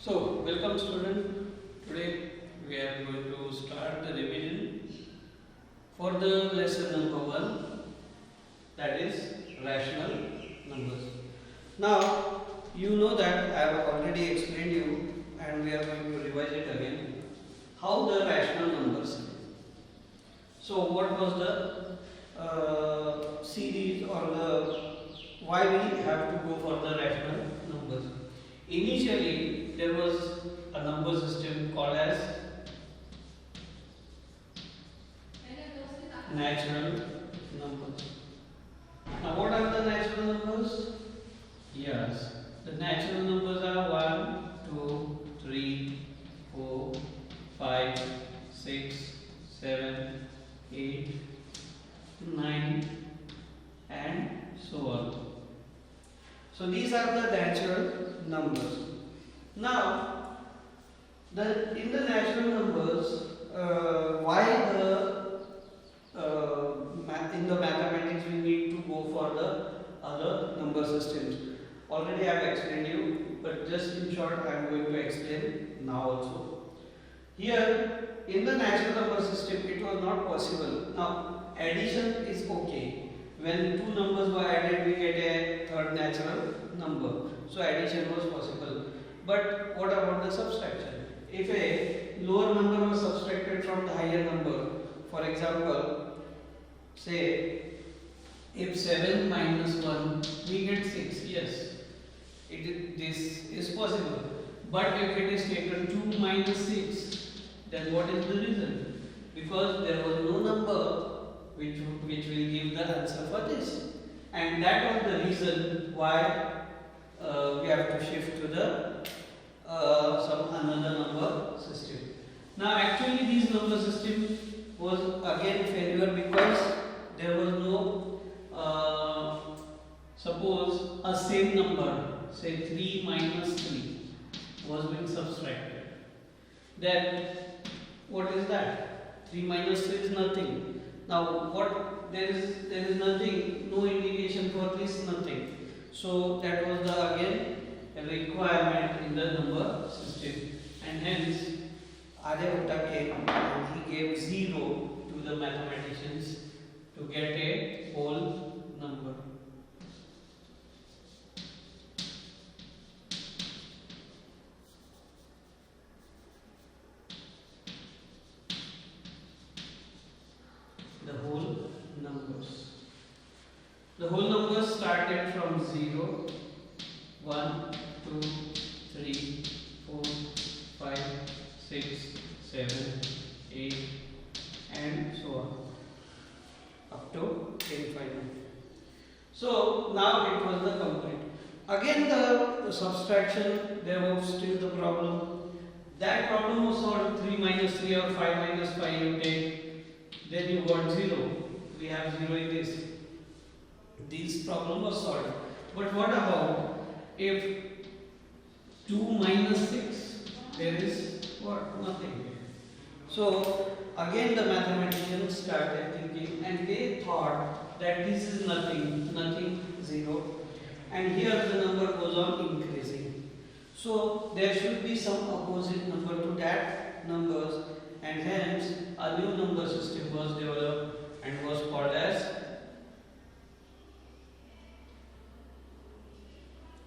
So, welcome student. Today we are going to start the revision for the lesson number 1, that is rational numbers. Now, you know that I have already explained you and we are going to revise it again. How the rational numbers. So, what was the series or the why we have to go for the rational numbers? Initially, there was a number system called as natural numbers. Now, what are the natural numbers? Yes, the natural numbers are 1, 2, 3, 4, 5, 6, 7, 8, 9, and so on. So these are the natural numbers. Now, in the natural numbers, why in the mathematics we need to go for the other number systems? Already I have explained you, but just in short I am going to explain now also. Here in the natural number system it was not possible. Now addition is okay. When two numbers were added, we get a third natural number. So addition was possible. But what about the subtraction? If a lower number was subtracted from the higher number, for example, say if 7 minus 1, we get 6. Yes, this is possible. But if it is taken 2 minus 6, then what is the reason? Because there was no number which will give the answer for this, and that was the reason why we have to shift to the some another number system. Now actually this number system was again failure because there was no suppose a same number, say 3 minus 3 was being subtracted, then what is that? 3 minus 3 is nothing. Now what there is nothing, no indication for this, nothing. So that was the again a requirement in the number system, and hence Aryabhatta came and he gave 0 to the mathematicians to get a whole number. The whole numbers. The whole numbers started from 0, 1, 2, 3, 4, 5, 6, 7, 8, and so on up to infinite. So now it was the complete. Again the subtraction, there was still the problem. That problem was solved. 3 minus 3 or 5 minus 5 you take, then you got 0. We have 0 in this. This problem was solved. But what about if 2 minus 6? There is what? Nothing. So again the mathematicians started thinking and they thought that this is nothing, 0. And here the number goes on increasing. So there should be some opposite number to that numbers, and hence a new number system was developed and was called as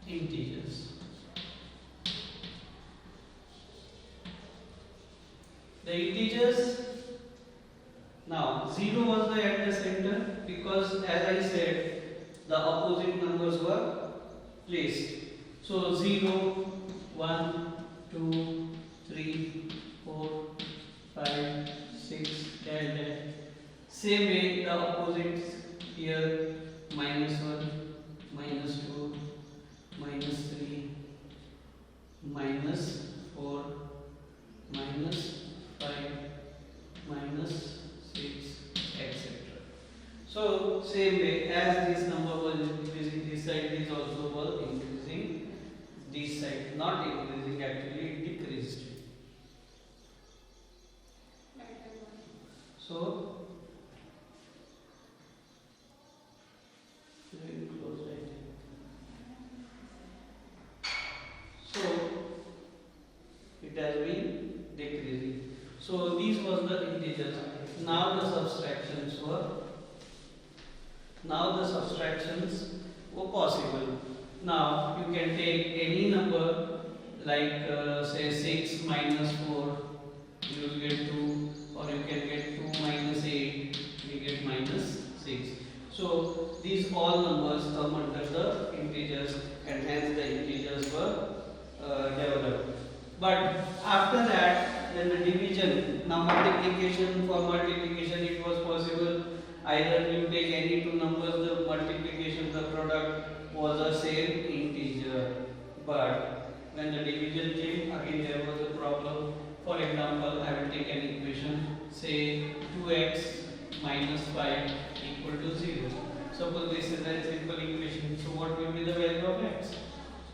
integers. The integers, now 0 was at the center because as I said the opposite numbers were placed. So 0, 1, 2, 3, 4, 5, 6, dash. Same way the opposites here, minus 1, minus 2, minus 3, minus 4, minus 5, minus 6, etc. So same way as this number was increasing this side, this also was increasing this side. Not increasing, actually it decreased. So close, I think. So these was the integers. Now the subtractions were possible. Now you can take any number like say 6 minus 4, you will get 2, or you can get 2 minus 8, we get minus 6. So these all numbers come under the integers, and hence the integers were developed. But after that, then the division, now multiplication, for multiplication it was possible. Either you take any two numbers, the multiplication, the product was the same integer. But when the division came, again there was a problem. For example, I will take an equation, say 2x minus 5 equal to 0. Suppose this is a simple equation. So what will be the value of x?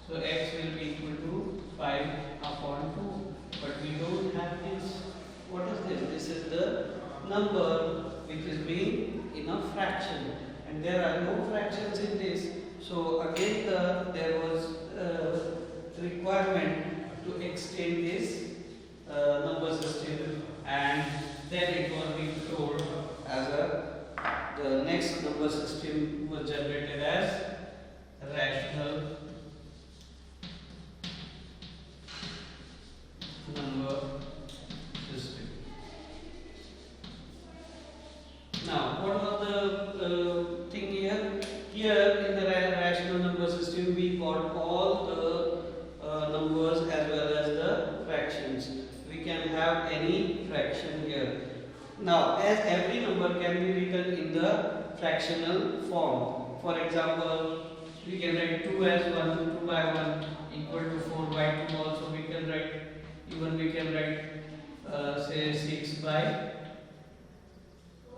So x will be equal to 5 upon 2. But we don't have this. What is this? This is the number which is being in a fraction. And there are no fractions in this. So again there was requirement to extend this number system, and then it was being told as the next number system was generated as rational number system. Now, what was the thing here? Here in the rational number system, we got all the numbers as well as the fractions. We can have any fraction here. Now, as every number can be written in the fractional form. For example, we can write 2 as 1, 2 by 1 equal to 4 by 2 also we can write. Even we can write say 6 by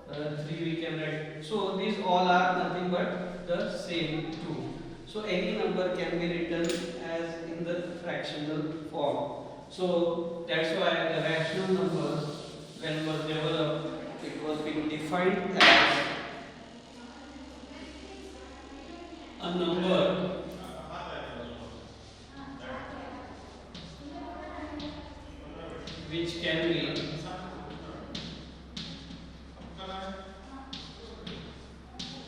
3 we can write. So these all are nothing but the same 2. So any number can be written as in the fractional form. So that's why the rational numbers, when it was developed, it was being defined as a number which can be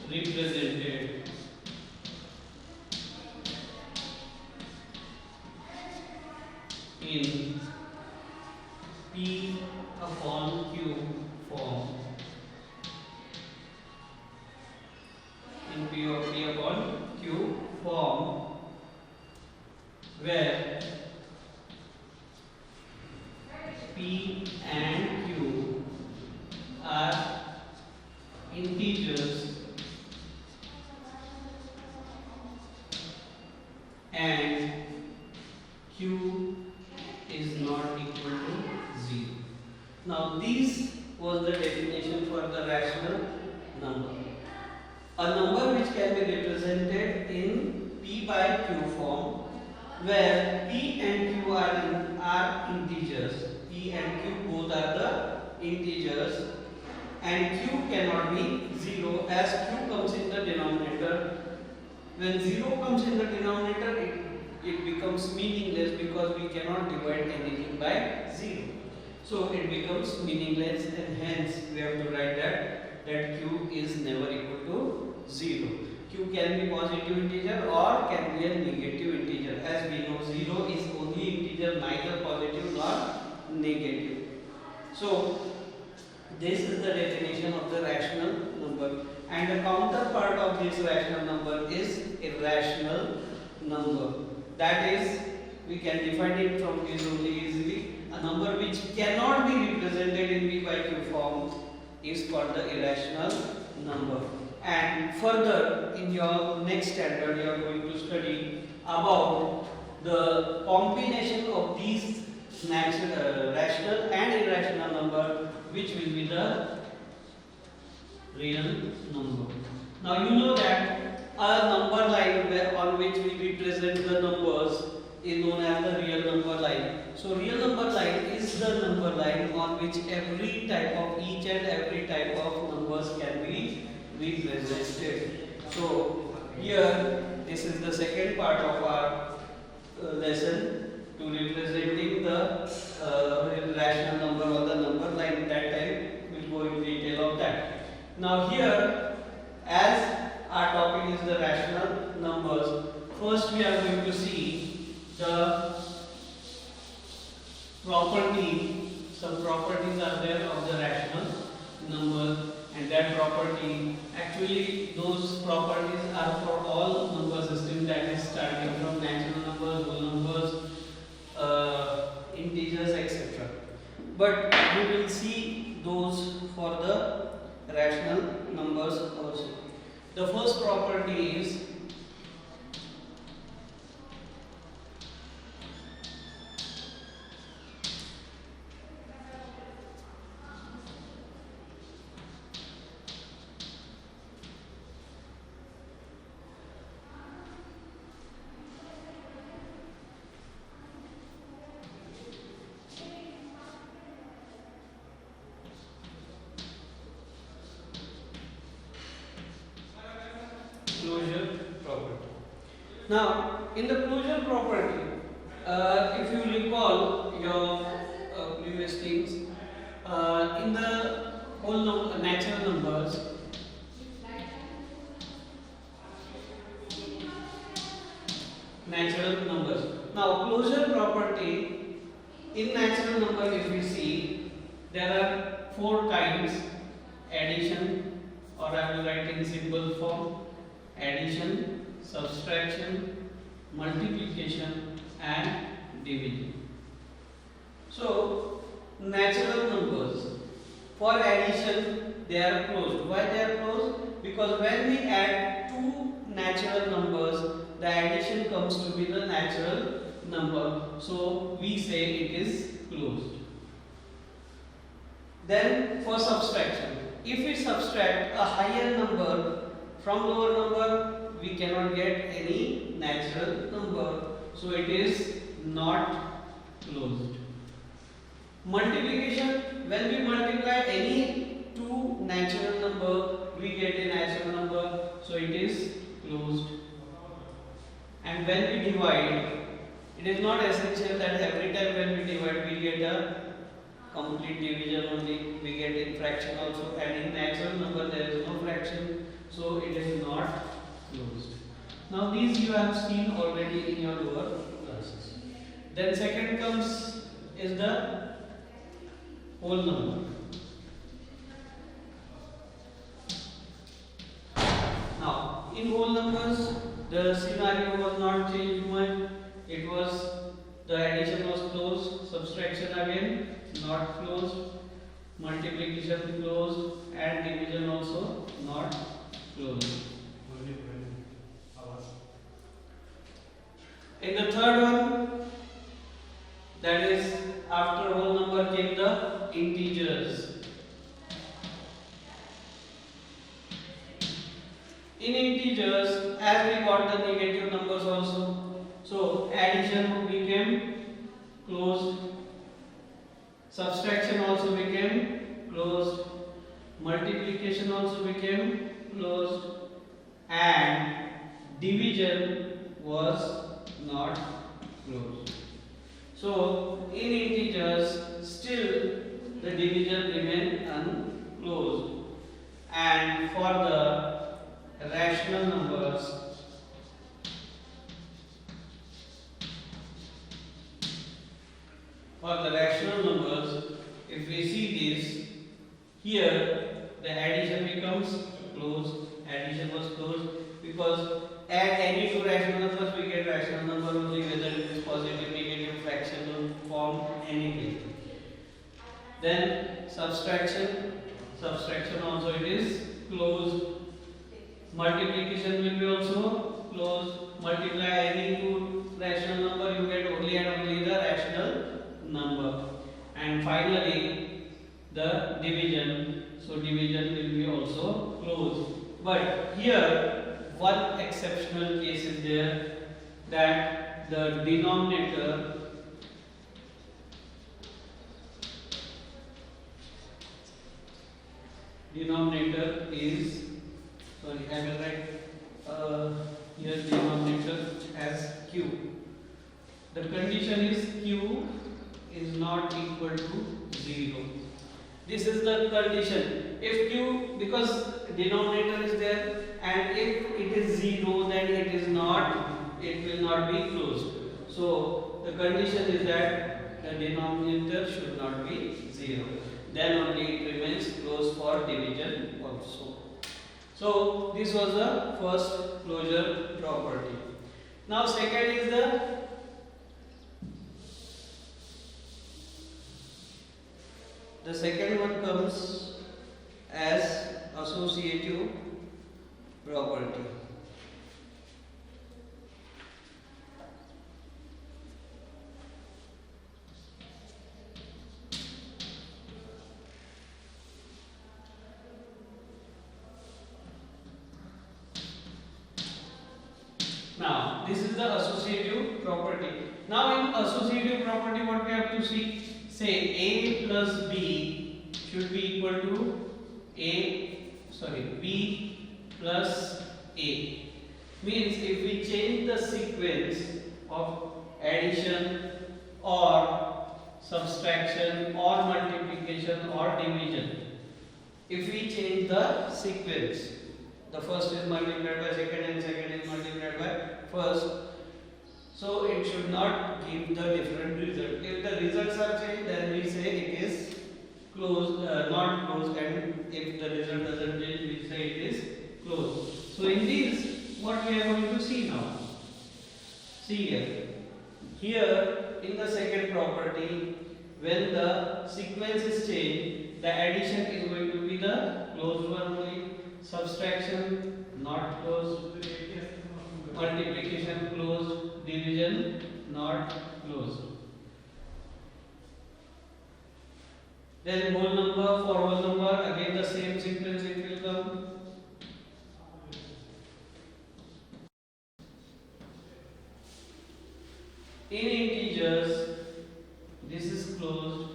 represented in P upon Q form. In P upon Q form, where P and Q are integers and Q is not equal to 0. Now this was the definition for the rational number. A number which can be represented in P by Q form, where P and Q are integers. P and Q both are the integers, and Q cannot be 0 as Q comes in the denominator. When 0 comes in the denominator, it becomes meaningless because we cannot divide anything by 0. So it becomes meaningless, and hence we have to write that Q is never equal to 0. Q can be positive integer or can be a negative integer. As we know, 0 is only integer, neither positive nor negative. So this is the definition of the rational number, and the counterpart of this rational number is irrational number. That is, we can define it from this only easily. A number which cannot be represented in P by Q form is called the irrational number. And further, in your next standard, you are going to study about the combination of these rational and irrational number, which will be the real number. Now you know that a number line on which we represent the numbers is known as the real number line. So real number line is the number line on which each and every type of numbers can be represented. So here this is the second part of our lesson to representing the rational number or the number are going to see the property, some properties are there of the rational number, and that property, actually those properties are for all number system, that is starting from natural numbers, whole numbers, integers, etc. But we will see those for the rational numbers also. The first property is closure property. Now, in the closure property, if you recall your previous things, in the whole natural numbers, Now, closure property in natural number, if we see, there are four kinds: addition, or I will write in simple form: addition, subtraction, multiplication, and division. So, natural numbers, for addition, they are closed. Why they are closed? Because when we add two natural numbers, the addition comes to be the natural number. So, we say it is closed. Then, for subtraction, if we subtract a higher number from lower number, we cannot get any natural number. So, it is not closed. Multiplication, when we multiply any two natural number, we get a natural number, so it is closed. And when we divide, it is not essential that every time when we divide we get a complete division only, we get in fraction also, and in natural number there is no fraction, so it is not closed. Now these you have seen already in your lower classes. Then second comes is the whole number. Now, in whole numbers, the scenario was not changed much. It was, the addition was closed, subtraction again not closed, multiplication closed, and division also not closed. In the third one, that is after whole number came the integers. In integers, as we got the negative numbers also, so addition became closed, subtraction also became closed, multiplication also became closed, and division was not closed. So in integers, still the division remain unclosed, and for the rational numbers, if we see this, here the addition becomes closed, addition was closed, because add any two rational numbers we get rational number only, whether it is positive, negative, fractional form, anything. Then subtraction also it is closed. Multiplication will be also closed. Multiply any two rational number, you get only and only the rational number. And finally the division, so division will be also closed. But here one exceptional case is there, that the denominator is, sorry, I will write here denominator as q. The condition is q is not equal to 0. This is the condition. If q, because denominator is there, and if it is 0, then it is not it will not be closed. So the condition is that the denominator should not be 0. Then only it remains closed for division also. So this was the first closure property. Now second is the second one comes as associative property. Now this is the associative property. Now in associative property what we have to see, say A plus B should be equal to B plus A. Means if we change the sequence of addition or subtraction or multiplication or division, if we change the sequence, the first is multiplied by second and second is multiplied by first, so it should not give the different result. If the results are changed, then we say it is closed, not closed, and if the result doesn't change, we say it is closed. So in these, what we are going to see now? See here. Here in the second property, when the sequence is changed, the addition is going to be the closed one only, subtraction not closed, multiplication closed, division not closed. Then whole number, for whole number again the same sequence it will come. In integers, this is closed,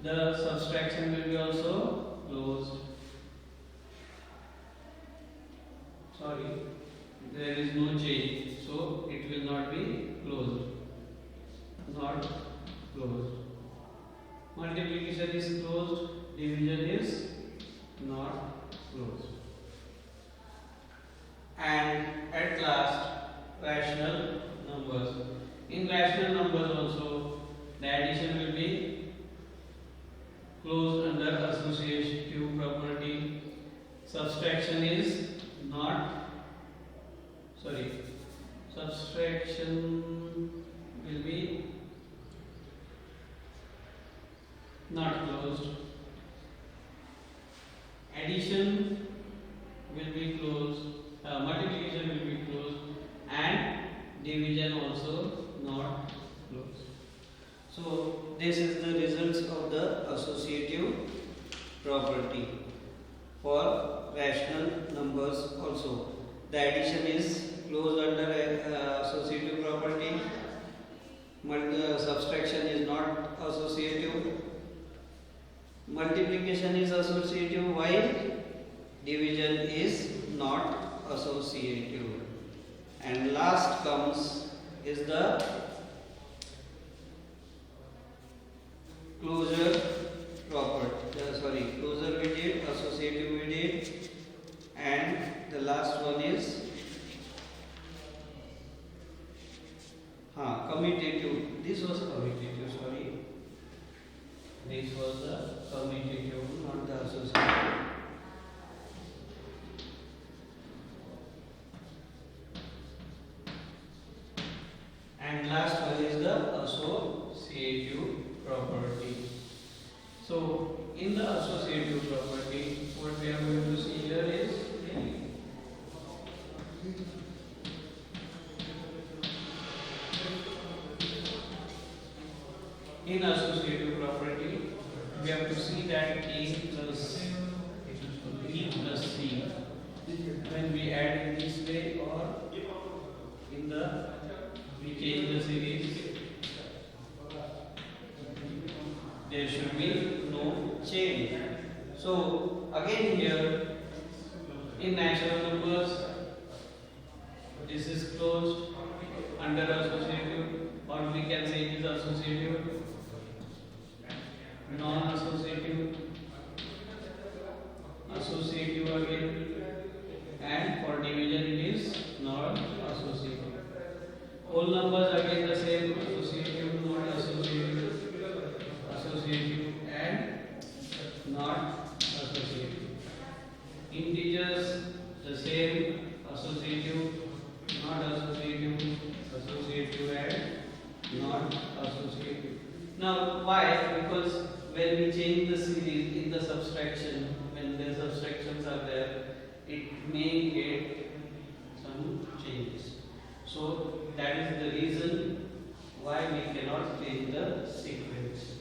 the subtraction will be also closed. Sorry, there is no change, so it will not be closed. Not closed. Multiplication is closed, division is not closed. And at last, rational numbers. In rational numbers also, the addition will be closed under associative property. Subtraction is subtraction will be not closed. Addition will be closed. Multiplication will be closed, and division also not closed. So this is the results of the associative property for rational numbers also. The addition is closed under associative property. Subtraction is not associative. Multiplication is associative, while division is not associative. And last comes is the closure property. Closure we did, associative we did, and the last one is commutative. This was commutative, sorry. This was the commutative, not the associative. And last one is the associative property. So in the associative property, what we are going to see here is in associative property, we have to see that A plus B plus C, when we add in this way or in the we change the series, there should be no change. So again here in natural numbers, this is closed under associative, or we can say it is associative, non-associative, associative again, and for division it is not associative. Whole numbers again the same, associative, not associative, associative and not associative. Integers the same, associative, not associative, associative and not associative. Now why? Because when we change the series in the subtraction, when the subtractions are there, it may get some changes. So that is the reason why we cannot change the sequence.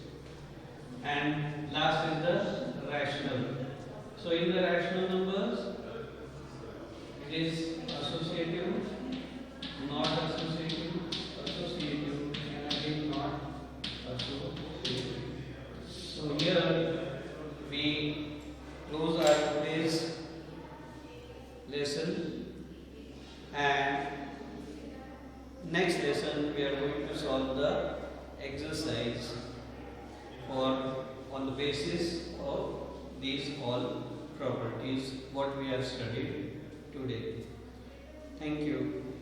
And last is the rational. So in the rational numbers, it is associative, not associative, associative, and again not associative. So here we close our today's lesson, and next lesson we are going to solve the exercise for on the basis of these all properties what we have studied today. Thank you.